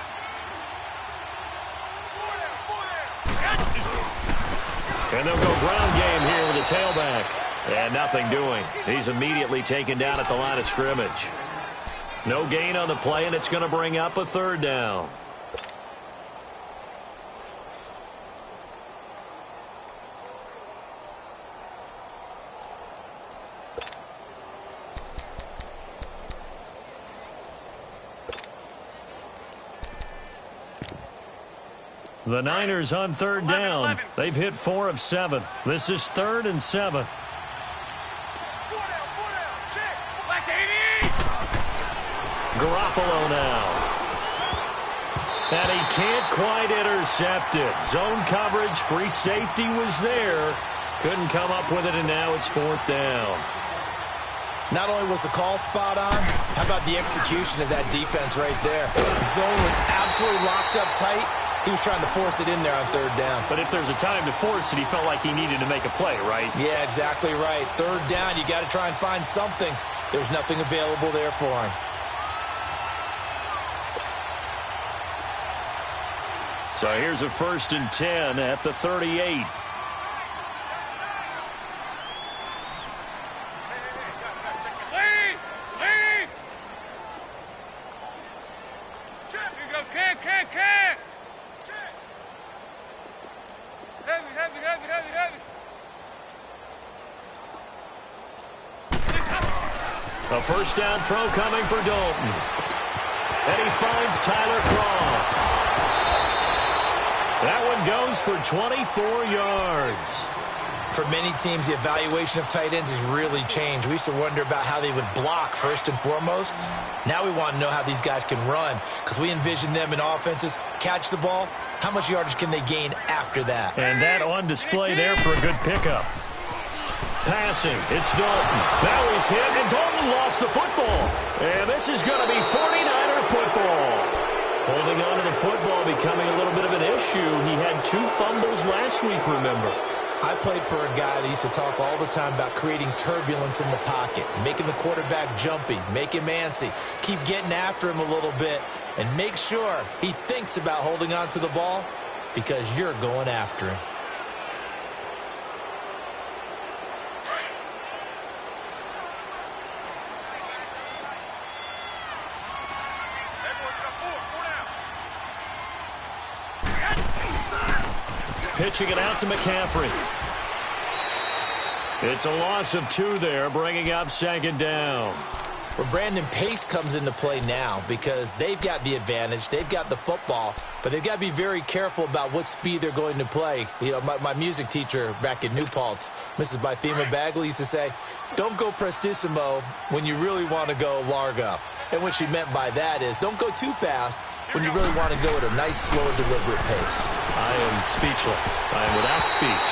And they'll go ground game here with the tailback. And nothing doing. He's immediately taken down at the line of scrimmage. No gain on the play, and it's going to bring up a 3rd down. The Niners on 3rd down. They've hit 4 of 7. This is 3rd and 7. Garoppolo now. And he can't quite intercept it. Zone coverage, free safety was there. Couldn't come up with it, and now it's 4th down. Not only was the call spot on, how about the execution of that defense right there? Zone was absolutely locked up tight. He was trying to force it in there on 3rd down. But if there's a time to force it, he felt like he needed to make a play, right? Yeah, exactly right. 3rd down, you got to try and find something. There's nothing available there for him. So here's a 1st and 10 at the 38. A first down throw coming for Dalton. And he finds Tyler Croft. That one goes for 24 yards. For many teams, the evaluation of tight ends has really changed. We used to wonder about how they would block first and foremost. Now we want to know how these guys can run, because we envision them in offenses catch the ball. How much yardage can they gain after that? And that on display there for a good pickup. Passing, it's Dalton. Now he's hit, and Dalton lost the football. And this is going to be 49er football. Holding on to the football becoming a little bit of an issue. He had 2 fumbles last week, remember. I played for a guy that used to talk all the time about creating turbulence in the pocket, making the quarterback jumpy, make him antsy, keep getting after him a little bit, and make sure he thinks about holding on to the ball because you're going after him. Pitching it out to McCaffrey. It's a loss of 2 there, bringing up second down. Well, Brandon, pace comes into play now because they've got the advantage. They've got the football, but they've got to be very careful about what speed they're going to play. You know, my music teacher back in New Paltz, Mrs. Bythema Bagley, used to say, don't go prestissimo when you really want to go largo. And what she meant by that is don't go too fast when you really want to go at a nice, slow, deliberate pace. I am speechless. I am without speech.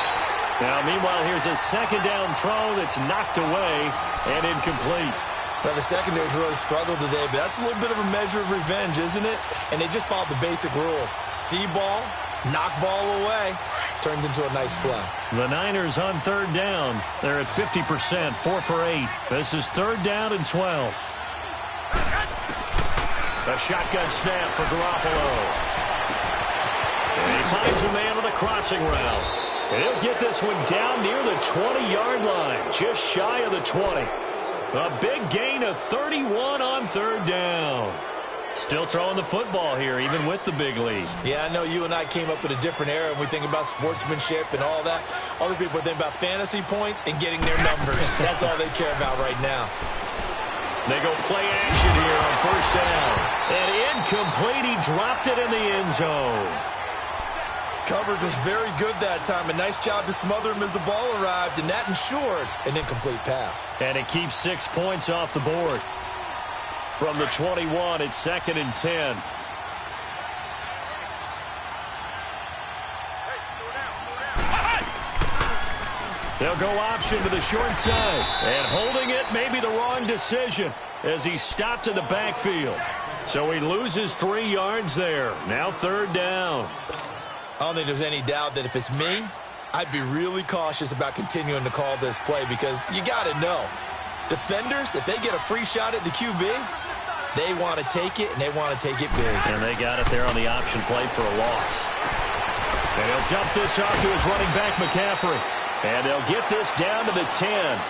Now, meanwhile, here's a second down throw that's knocked away and incomplete. Well, the secondary's really struggled today, but that's a little bit of a measure of revenge, isn't it? And they just followed the basic rules. See ball, knock ball away. Turned into a nice play. The Niners on third down. They're at 50%, 4 for 8. This is third down and 12. A shotgun snap for Garoppolo. And he finds a man on a crossing route. And he'll get this one down near the 20-yard line, just shy of the 20. A big gain of 31 on third down. Still throwing the football here, even with the big lead. Yeah, I know you and I came up in a different era, and we think about sportsmanship and all that. Other people think about fantasy points and getting their numbers. That's all they care about right now. They go play action here on first down. And incomplete. He dropped it in the end zone. Coverage was very good that time. A nice job to smother him as the ball arrived, and that ensured an incomplete pass. And it keeps 6 points off the board. From the 21, it's 2nd and 10. They'll go option to the short side. And holding it may be the wrong decision as he stopped in the backfield. So he loses 3 yards there. Now third down. I don't think there's any doubt that if it's me, I'd be really cautious about continuing to call this play because you got to know. Defenders, if they get a free shot at the QB, they want to take it, and they want to take it big. And they got it there on the option play for a loss. And he'll dump this off to his running back, McCaffrey. And they'll get this down to the 10.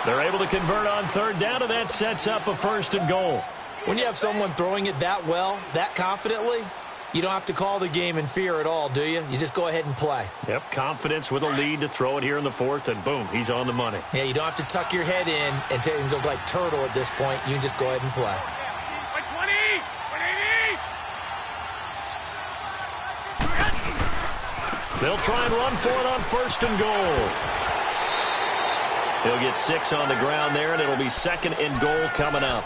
They're able to convert on third down, and that sets up a 1st and goal. When you have someone throwing it that well, that confidently, you don't have to call the game in fear at all, do you? You just go ahead and play. Yep, confidence with a lead to throw it here in the 4th, and boom, he's on the money. Yeah, you don't have to tuck your head in and go like turtle at this point. You can just go ahead and play. 120! 180! They'll try and run for it on 1st and goal. He'll get 6 on the ground there, and it'll be 2nd and goal coming up.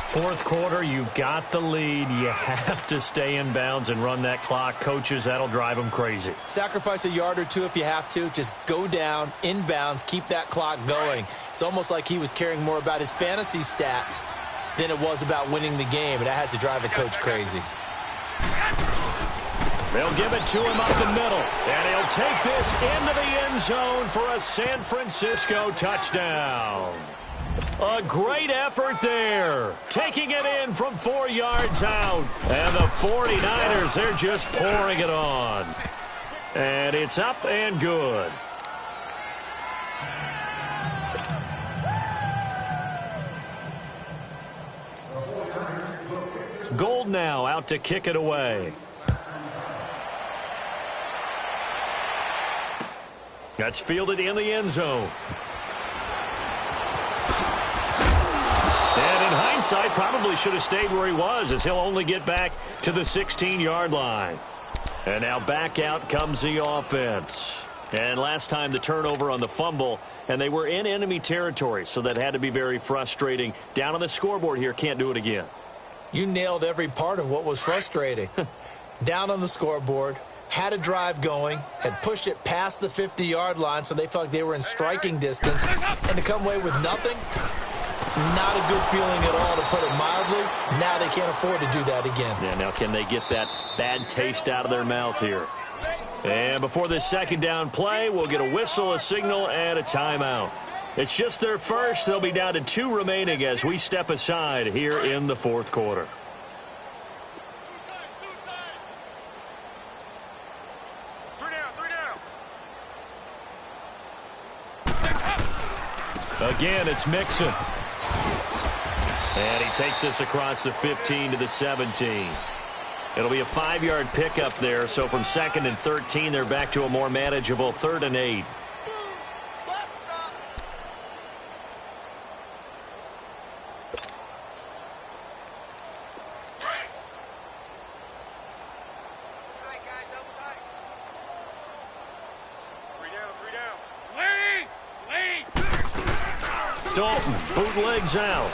4th quarter, you've got the lead. You have to stay in bounds and run that clock. Coaches, that'll drive them crazy. Sacrifice a yard or 2 if you have to. Just go down, in bounds, keep that clock going. It's almost like he was caring more about his fantasy stats than it was about winning the game, and that has to drive a coach crazy. They'll give it to him up the middle, and he'll take this into the end zone for a San Francisco touchdown. A great effort there. Taking it in from 4 yards out. And the 49ers, they're just pouring it on. And it's up and good. Gold now out to kick it away. That's fielded in the end zone. And hindsight, probably should have stayed where he was, as he'll only get back to the 16-yard line. And now back out comes the offense. And last time the turnover on the fumble, and they were in enemy territory, so that had to be very frustrating. Down on the scoreboard here, can't do it again. You nailed every part of what was frustrating. Down on the scoreboard, had a drive going, had pushed it past the 50-yard line so they felt like they were in striking distance, and to come away with nothing, not a good feeling at all, to put it mildly. Now they can't afford to do that again. Yeah, now can they get that bad taste out of their mouth here? And before this second down play, we'll get a whistle, a signal, and a timeout. It's just their first. They'll be down to 2 remaining as we step aside here in the fourth quarter. Again, it's Mixon. And he takes us across the 15 to the 17. It'll be a 5-yard pickup there, so from 2nd and 13, they're back to a more manageable 3rd and 8. Dalton bootlegs out.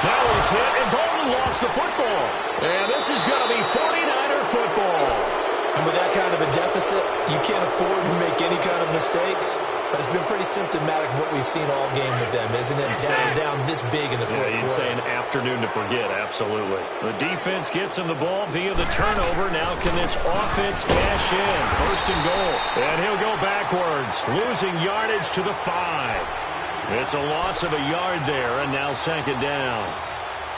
Now he's hit, and Dalton lost the football. And this is going to be 49er football. And with that kind of a deficit, you can't afford to make any kind of mistakes. But it's been pretty symptomatic of what we've seen all game with them, isn't it? Down this big in the fourth quarter. You'd say an afternoon to forget, absolutely. The defense gets him the ball via the turnover. Now can this offense cash in? 1st and goal. And he'll go backwards, losing yardage to the 5. It's a loss of a yard there, and now 2nd down.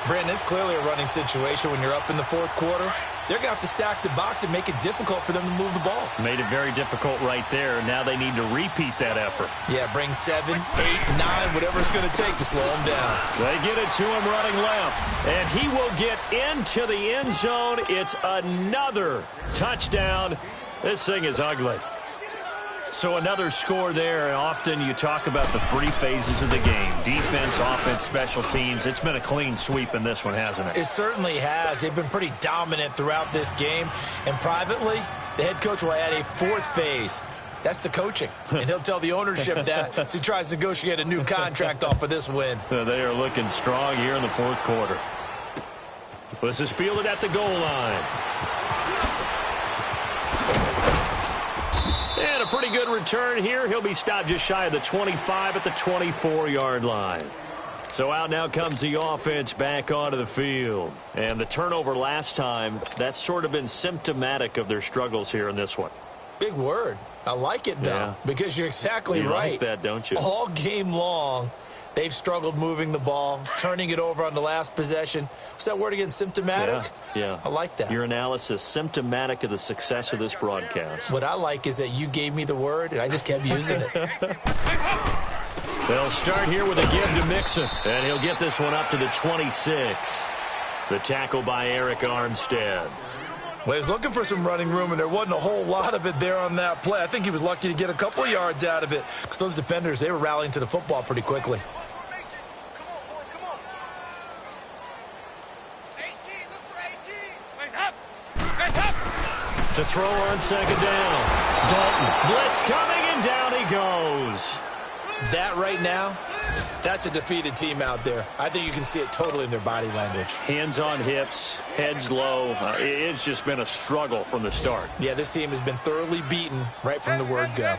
Brandon, it's clearly a running situation when you're up in the fourth quarter. They're going to have to stack the box and make it difficult for them to move the ball. Made it very difficult right there. Now they need to repeat that effort. Yeah, bring 7, 8, 9, whatever it's going to take to slow them down. They get it to him running left, and he will get into the end zone. It's another touchdown. This thing is ugly. So another score there, and often you talk about the 3 phases of the game. Defense, offense, special teams. It's been a clean sweep in this one, hasn't it? It certainly has. They've been pretty dominant throughout this game. And privately, the head coach will add a 4th phase. That's the coaching. And he'll tell the ownership that as he tries to negotiate a new contract off of this win. They are looking strong here in the fourth quarter. This is fielded at the goal line. And a pretty good return here. He'll be stopped just shy of the 25 at the 24-yard line. So out now comes the offense back onto the field. And the turnover last time, that's sort of been symptomatic of their struggles here in this one. Big word. I like it, though, because you're exactly right. You like that, don't you? All game long, they've struggled moving the ball, turning it over on the last possession. What's that word again, symptomatic? Yeah. I like that. Your analysis, symptomatic of the success of this broadcast. What I like is that you gave me the word, and I just kept using it. They'll start here with a give to Mixon, and he'll get this one up to the 26. The tackle by Eric Armstead. Well, he was looking for some running room, and there wasn't a whole lot of it there on that play. I think he was lucky to get a couple of yards out of it because those defenders, they were rallying to the football pretty quickly. To throw on 2nd down. Dalton, blitz coming, and down he goes. That right now, that's a defeated team out there. I think you can see it totally in their body language. Hands on hips, heads low. It's just been a struggle from the start. Yeah, this team has been thoroughly beaten right from the word go.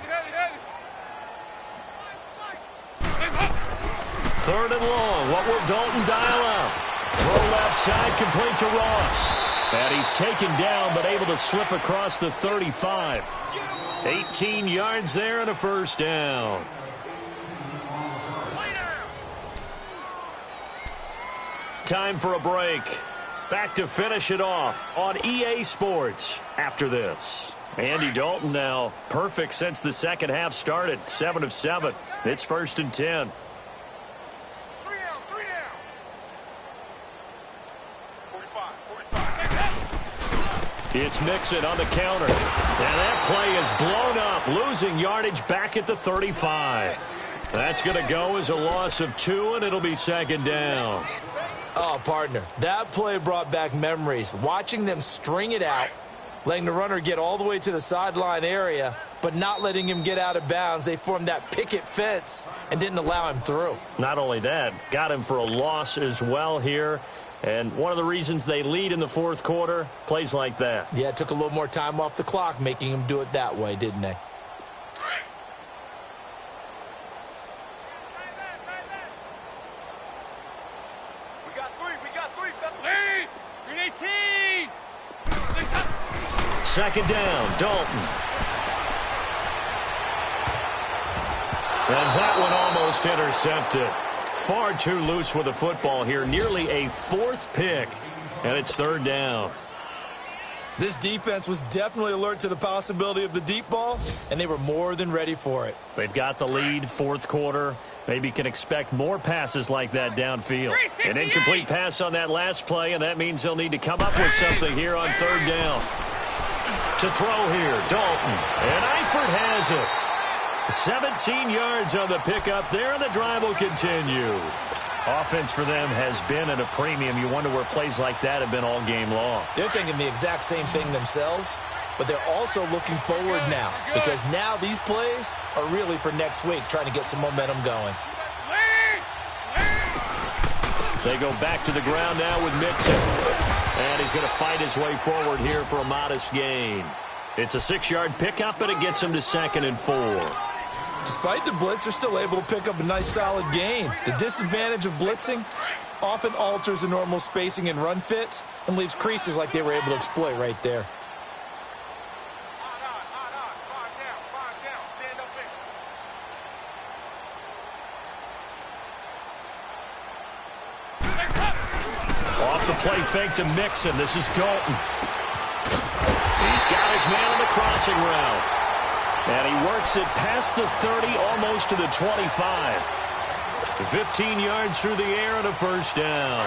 3rd and long. What will Dalton dial up? Throw left side, complete to Ross. And he's taken down, but able to slip across the 35. 18 yards there and a 1st down. Time for a break. Back to finish it off on EA Sports after this. Andy Dalton now perfect since the second half started. 7 of 7. It's 1st and 10. It's Mixon on the counter. And that play is blown up, losing yardage back at the 35. That's going to go as a loss of 2, and it'll be second down. Oh, partner, that play brought back memories. Watching them string it out, letting the runner get all the way to the sideline area, but not letting him get out of bounds. They formed that picket fence and didn't allow him through. Not only that, got him for a loss as well here. And one of the reasons they lead in the fourth quarter, plays like that. Yeah, it took a little more time off the clock, making him do it that way, didn't they? Second down, Dalton. And that one almost intercepted. Far too loose with the football here. Nearly a 4th pick. And it's third down. This defense was definitely alert to the possibility of the deep ball, and they were more than ready for it. They've got the lead, fourth quarter. Maybe can expect more passes like that downfield. An incomplete pass on that last play, and that means they'll need to come up with something here on third down. To throw here, Dalton. And Eifert has it. 17 yards on the pickup there, and the drive will continue. Offense for them has been at a premium. You wonder where plays like that have been all game long. They're thinking the exact same thing themselves, but they're also looking forward now, because now these plays are really for next week, trying to get some momentum going. They go back to the ground now with Mixon. And he's going to fight his way forward here for a modest gain. It's a 6-yard pickup, and it gets him to 2nd and 4. Despite the blitz, they're still able to pick up a nice, solid gain. The disadvantage of blitzing often alters the normal spacing and run fits and leaves creases like they were able to exploit right there. Off the play fake to Mixon. This is Dalton. He's got his man on the crossing route. And he works it past the 30, almost to the 25. 15 yards through the air and a first down.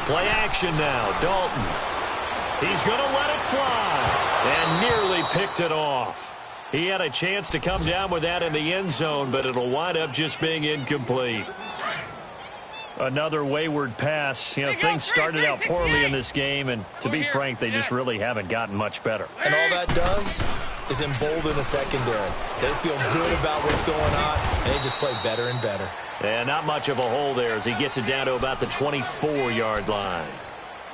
Play action now, Dalton. He's going to let it fly. And nearly picked it off. He had a chance to come down with that in the end zone, but it'll wind up just being incomplete. Another wayward pass. You know, things started out poorly in this game, and to be frank, they just really haven't gotten much better. And all that does is embolden the secondary. They feel good about what's going on, and they just play better and better. And not much of a hole there as he gets it down to about the 24-yard line.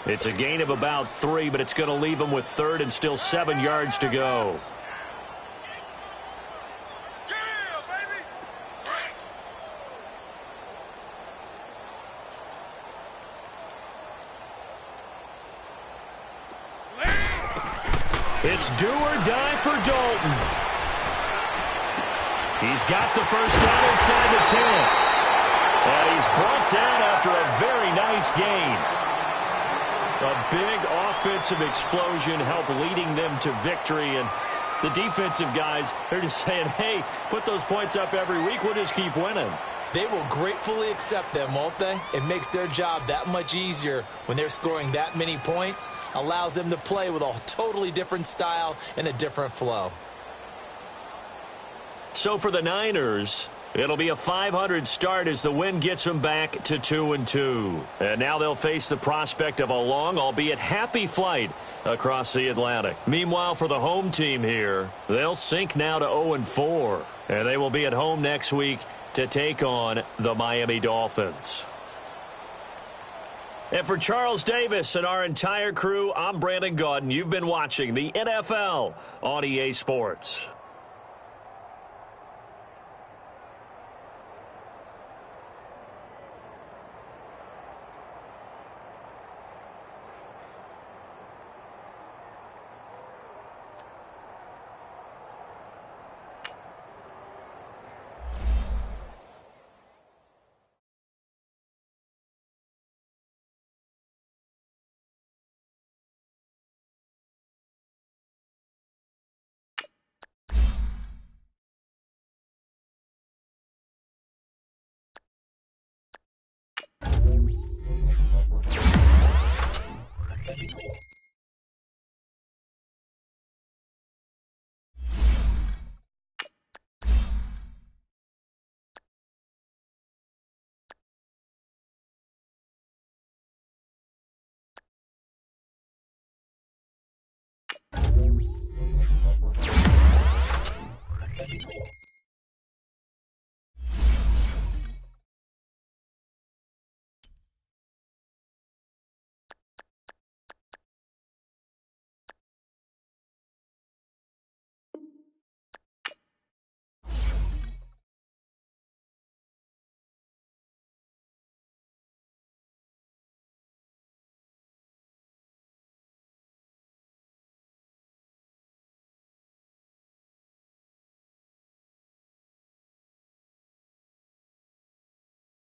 It's a gain of about 3, but it's going to leave him with 3rd and still 7 yards to go. It's do or die for Dalton. He's got the first down inside the 10. And he's brought down after a very nice gain. A big offensive explosion helped leading them to victory. And the defensive guys, they're just saying, hey, put those points up every week. We'll just keep winning. They will gratefully accept them, won't they? It makes their job that much easier when they're scoring that many points. Allows them to play with a totally different style and a different flow. So for the Niners, it'll be a 500 start as the win gets them back to 2-2. And now they'll face the prospect of a long, albeit happy flight across the Atlantic. Meanwhile, for the home team here, they'll sink now to 0-4. And they will be at home next week to take on the Miami Dolphins. And for Charles Davis and our entire crew, I'm Brandon Gaudin. You've been watching the NFL on EA Sports.